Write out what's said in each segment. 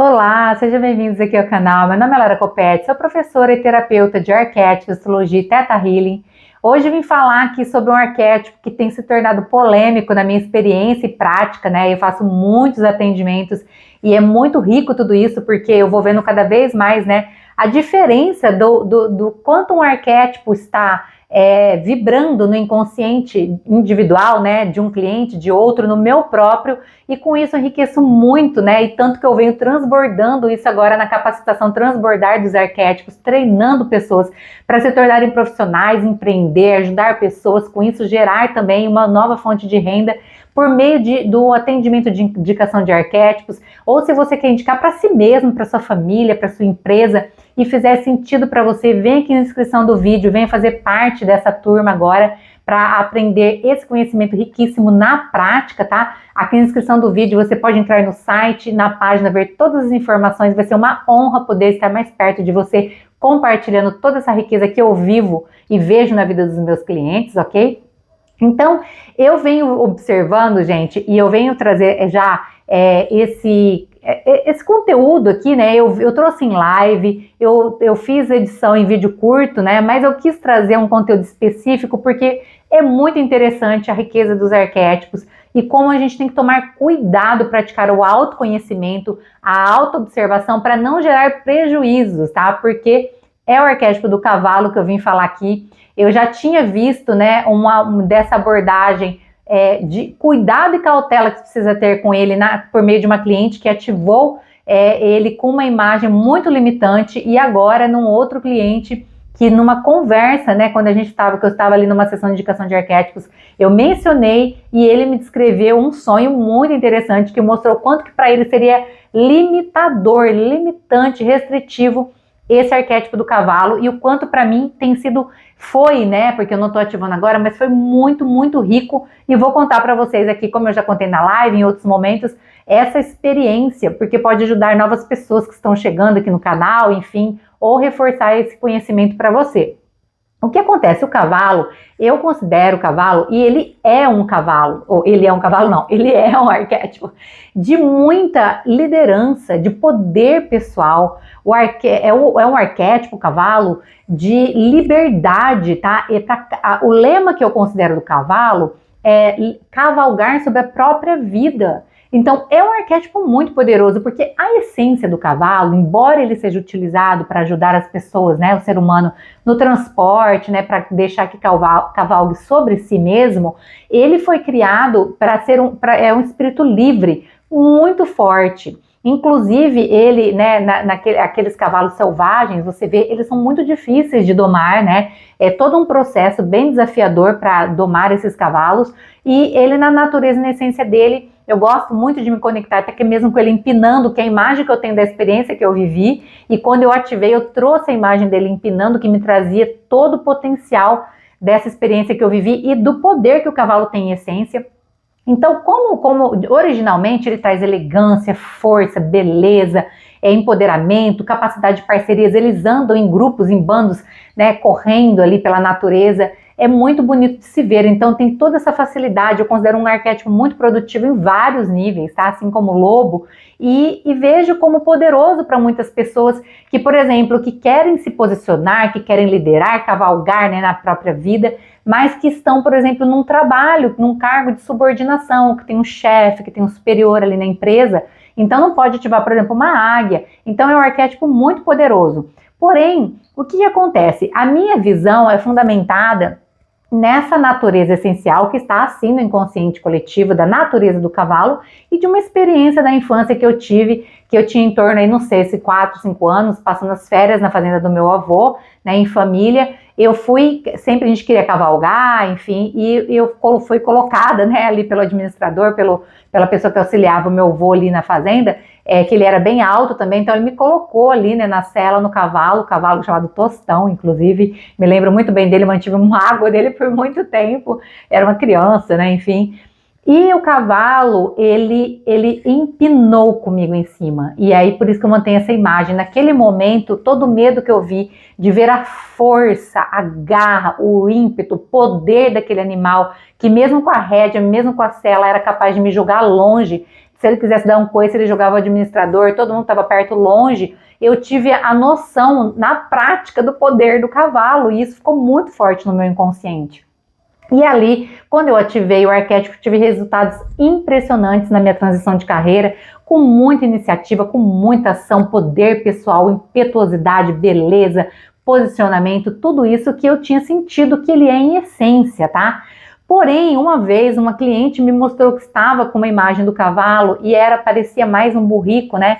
Olá, sejam bem-vindos aqui ao canal. Meu nome é Lara Copete, sou professora e terapeuta de arquétipos, astrologia e Theta Healing. Hoje eu vim falar aqui sobre um arquétipo que tem se tornado polêmico na minha experiência e prática, né? Eu faço muitos atendimentos e é muito rico tudo isso, porque eu vou vendo cada vez mais, né, a diferença do quanto um arquétipo está vibrando no inconsciente individual, né, de um cliente, de outro, no meu próprio, e com isso eu enriqueço muito, né, e tanto que eu venho transbordando isso agora na capacitação Transbordar dos Arquétipos, treinando pessoas para se tornarem profissionais, empreender, ajudar pessoas, com isso gerar também uma nova fonte de renda por meio do atendimento de indicação de arquétipos, ou se você quer indicar para si mesmo, para sua família, para sua empresa, e fizer sentido para você, vem aqui na descrição do vídeo, venha fazer parte dessa turma agora para aprender esse conhecimento riquíssimo na prática, tá? Aqui na descrição do vídeo você pode entrar no site, na página, ver todas as informações, vai ser uma honra poder estar mais perto de você, compartilhando toda essa riqueza que eu vivo e vejo na vida dos meus clientes, ok? Então, eu venho observando, gente, e eu venho trazer já esse conteúdo aqui, né? Eu trouxe em live, eu fiz edição em vídeo curto, né? Mas eu quis trazer um conteúdo específico porque é muito interessante a riqueza dos arquétipos e como a gente tem que tomar cuidado, praticar o autoconhecimento, a autoobservação para não gerar prejuízos, tá? Porque é o arquétipo do cavalo que eu vim falar aqui. Eu já tinha visto, né, dessa abordagem de cuidado e cautela que precisa ter com ele por meio de uma cliente que ativou ele com uma imagem muito limitante e agora num outro cliente que numa conversa, né, quando que eu estava ali numa sessão de indicação de arquétipos, eu mencionei e ele me descreveu um sonho muito interessante que mostrou quanto que para ele seria limitador, limitante, restritivo esse arquétipo do cavalo e o quanto para mim foi, né, porque eu não estou ativando agora, mas foi muito, muito rico e vou contar para vocês aqui, como eu já contei na live, em outros momentos, essa experiência, porque pode ajudar novas pessoas que estão chegando aqui no canal, enfim, ou reforçar esse conhecimento para você. O que acontece? O cavalo, eu considero o cavalo, e ele é um cavalo, ou ele é um cavalo não, ele é um arquétipo de muita liderança, de poder pessoal, é um arquétipo, o cavalo, de liberdade, tá? O lema que eu considero do cavalo é cavalgar sobre a própria vida. Então, é um arquétipo muito poderoso, porque a essência do cavalo, embora ele seja utilizado para ajudar as pessoas, né, o ser humano, no transporte, né, para deixar que cavalgue sobre si mesmo, ele foi criado para ser um espírito livre, muito forte. Inclusive, ele, né, aqueles cavalos selvagens, você vê, eles são muito difíceis de domar, né? É todo um processo bem desafiador para domar esses cavalos. E ele, na natureza, na essência dele, eu gosto muito de me conectar, até que mesmo com ele empinando, que é a imagem que eu tenho da experiência que eu vivi. E quando eu ativei, eu trouxe a imagem dele empinando, que me trazia todo o potencial dessa experiência que eu vivi e do poder que o cavalo tem em essência. Então, como originalmente ele traz elegância, força, beleza, empoderamento, capacidade de parcerias, eles andam em grupos, em bandos, né, correndo ali pela natureza, é muito bonito de se ver, então tem toda essa facilidade, eu considero um arquétipo muito produtivo em vários níveis, tá? Assim como o lobo, e vejo como poderoso para muitas pessoas que, por exemplo, que querem se posicionar, que querem liderar, cavalgar, né, na própria vida, mas que estão, por exemplo, num trabalho, num cargo de subordinação, que tem um chefe, que tem um superior ali na empresa, então não pode ativar, por exemplo, uma águia. Então é um arquétipo muito poderoso. Porém, o que acontece? A minha visão é fundamentada nessa natureza essencial que está assim no inconsciente coletivo, da natureza do cavalo e de uma experiência da infância que eu tive, que eu tinha em torno aí, não sei, se 4, 5 anos, passando as férias na fazenda do meu avô, né, em família. Eu sempre a gente queria cavalgar, enfim, e eu fui colocada, né, ali pelo administrador, pela pessoa que auxiliava o meu avô ali na fazenda, que ele era bem alto também, então ele me colocou ali, né, na sela, no cavalo chamado Tostão, inclusive, me lembro muito bem dele, mantive uma água dele por muito tempo, era uma criança, né, enfim. E o cavalo, ele empinou comigo em cima. E aí, por isso que eu mantenho essa imagem. Naquele momento, todo o medo que eu vi de ver a força, a garra, o ímpeto, o poder daquele animal, que mesmo com a rédea, mesmo com a sela, era capaz de me jogar longe, se ele quisesse dar um coice, ele jogava o administrador, todo mundo estava perto, longe. Eu tive a noção, na prática, do poder do cavalo, e isso ficou muito forte no meu inconsciente. E ali, quando eu ativei o arquétipo, tive resultados impressionantes na minha transição de carreira, com muita iniciativa, com muita ação, poder pessoal, impetuosidade, beleza, posicionamento, tudo isso que eu tinha sentido que ele é em essência, tá? Porém, uma vez, uma cliente me mostrou que estava com uma imagem do cavalo e parecia mais um burrico, né?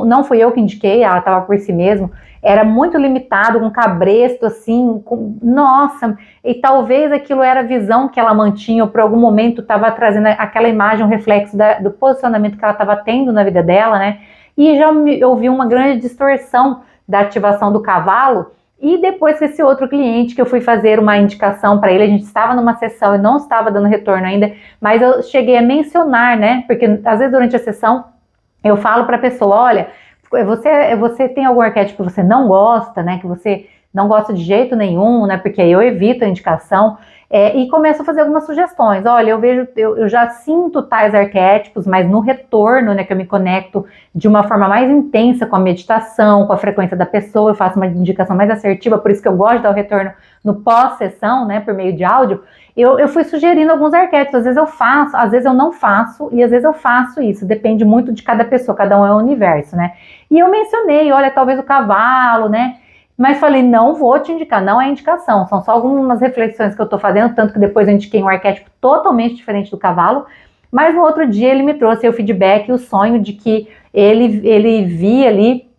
Não fui eu que indiquei, ela estava por si mesmo, era muito limitado, com cabresto, assim, nossa, e talvez aquilo era a visão que ela mantinha, ou por algum momento estava trazendo aquela imagem, um reflexo do posicionamento que ela estava tendo na vida dela, né? E já ouvi uma grande distorção da ativação do cavalo. E depois que esse outro cliente, que eu fui fazer uma indicação para ele, a gente estava numa sessão e não estava dando retorno ainda, mas eu cheguei a mencionar, né? Porque às vezes durante a sessão eu falo para a pessoa, olha, você tem algum arquétipo que você não gosta, né? Que você não gosta de jeito nenhum, né? Porque aí eu evito a indicação. E começo a fazer algumas sugestões. Olha, eu já sinto tais arquétipos, mas no retorno, né, que eu me conecto de uma forma mais intensa com a meditação, com a frequência da pessoa, eu faço uma indicação mais assertiva, por isso que eu gosto de dar o retorno no pós-sessão, né, por meio de áudio. Eu fui sugerindo alguns arquétipos, às vezes eu faço, às vezes eu não faço, e às vezes eu faço isso, depende muito de cada pessoa, cada um é um universo, né. E eu mencionei, olha, talvez o cavalo, né, mas falei, não vou te indicar, não é indicação, são só algumas reflexões que eu tô fazendo, tanto que depois eu indiquei um arquétipo totalmente diferente do cavalo, mas no outro dia ele me trouxe o feedback, o sonho de que ele via ali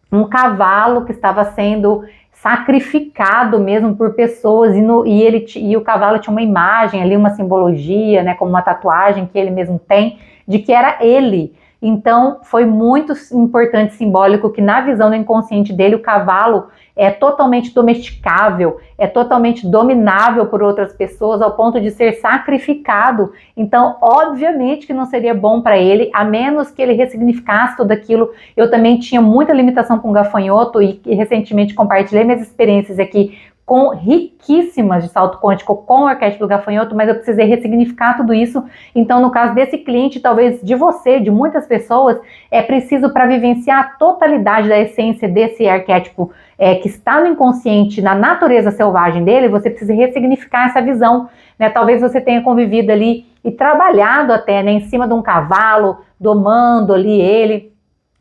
um cavalo que estava sendo sacrificado mesmo por pessoas, e o cavalo tinha uma imagem ali, uma simbologia, né, como uma tatuagem que ele mesmo tem, de que era ele. Então, foi muito importante, simbólico, que na visão do inconsciente dele, o cavalo é totalmente domesticável, é totalmente dominável por outras pessoas, ao ponto de ser sacrificado. Então, obviamente que não seria bom para ele, a menos que ele ressignificasse tudo aquilo. Eu também tinha muita limitação com gafanhoto e recentemente compartilhei minhas experiências aqui riquíssimas de salto quântico com o arquétipo do gafanhoto, mas eu precisei ressignificar tudo isso. Então, no caso desse cliente, talvez de você, de muitas pessoas, é preciso, para vivenciar a totalidade da essência desse arquétipo que está no inconsciente, na natureza selvagem dele, você precisa ressignificar essa visão, né? Talvez você tenha convivido ali e trabalhado até, né, em cima de um cavalo, domando ali ele,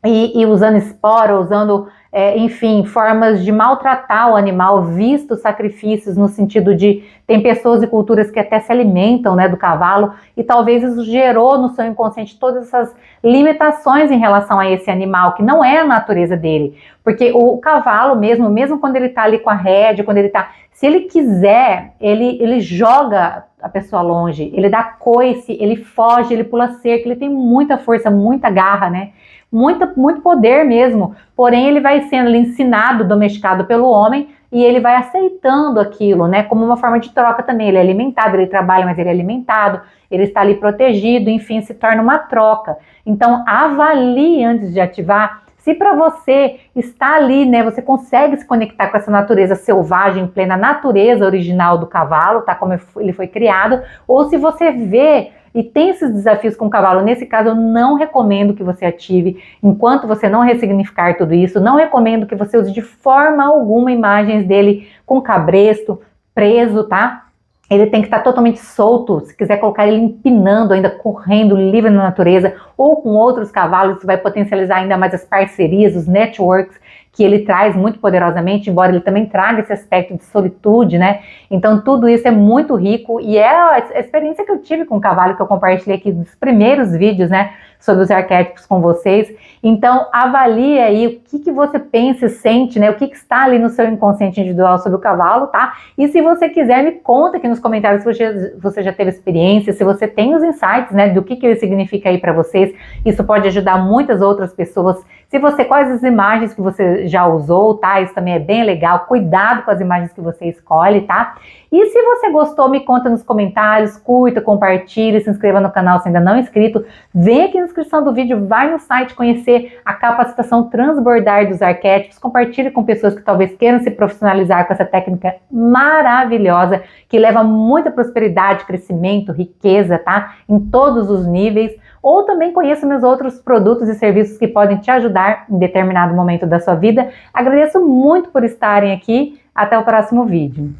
e usando espora, usando, enfim, formas de maltratar o animal, visto sacrifícios no sentido de, tem pessoas e culturas que até se alimentam, né, do cavalo, e talvez isso gerou no seu inconsciente todas essas limitações em relação a esse animal, que não é a natureza dele, porque o cavalo mesmo quando ele tá ali com a rédea, quando ele tá, se ele quiser, ele joga a pessoa longe, ele dá coice, ele foge, ele pula cerca, ele tem muita força, muita garra, né? Muito poder mesmo, porém ele vai sendo ensinado, domesticado pelo homem, e ele vai aceitando aquilo, né, como uma forma de troca também. Ele é alimentado, ele trabalha, mas ele é alimentado, ele está ali protegido, enfim, se torna uma troca. Então, avalie antes de ativar, se para você está ali, né, você consegue se conectar com essa natureza selvagem, plena natureza original do cavalo, tá, como ele foi criado, ou se você vê e tem esses desafios com o cavalo. Nesse caso, eu não recomendo que você ative, enquanto você não ressignificar tudo isso, não recomendo que você use de forma alguma imagens dele com cabresto, preso, tá? Ele tem que estar totalmente solto, se quiser colocar ele empinando, ainda correndo, livre na natureza, ou com outros cavalos, isso vai potencializar ainda mais as parcerias, os networks, que ele traz muito poderosamente, embora ele também traga esse aspecto de solitude, né? Então tudo isso é muito rico, e é a experiência que eu tive com o cavalo, que eu compartilhei aqui nos primeiros vídeos, né, sobre os arquétipos com vocês. Então avalie aí o que você pensa e sente, né, o que está ali no seu inconsciente individual sobre o cavalo, tá? E se você quiser, me conta aqui nos comentários se você já teve experiência, se você tem os insights, né, do que ele significa aí para vocês. Isso pode ajudar muitas outras pessoas. Se você, quais as imagens que você já usou, tá? Isso também é bem legal. Cuidado com as imagens que você escolhe, tá? E se você gostou, me conta nos comentários, curta, compartilhe, se inscreva no canal se ainda não é inscrito. Vem aqui nos descrição do vídeo, vai no site conhecer a capacitação Transbordar dos Arquétipos, compartilhe com pessoas que talvez queiram se profissionalizar com essa técnica maravilhosa, que leva muita prosperidade, crescimento, riqueza, tá? Em todos os níveis. Ou também conheça meus outros produtos e serviços que podem te ajudar em determinado momento da sua vida. Agradeço muito por estarem aqui. Até o próximo vídeo.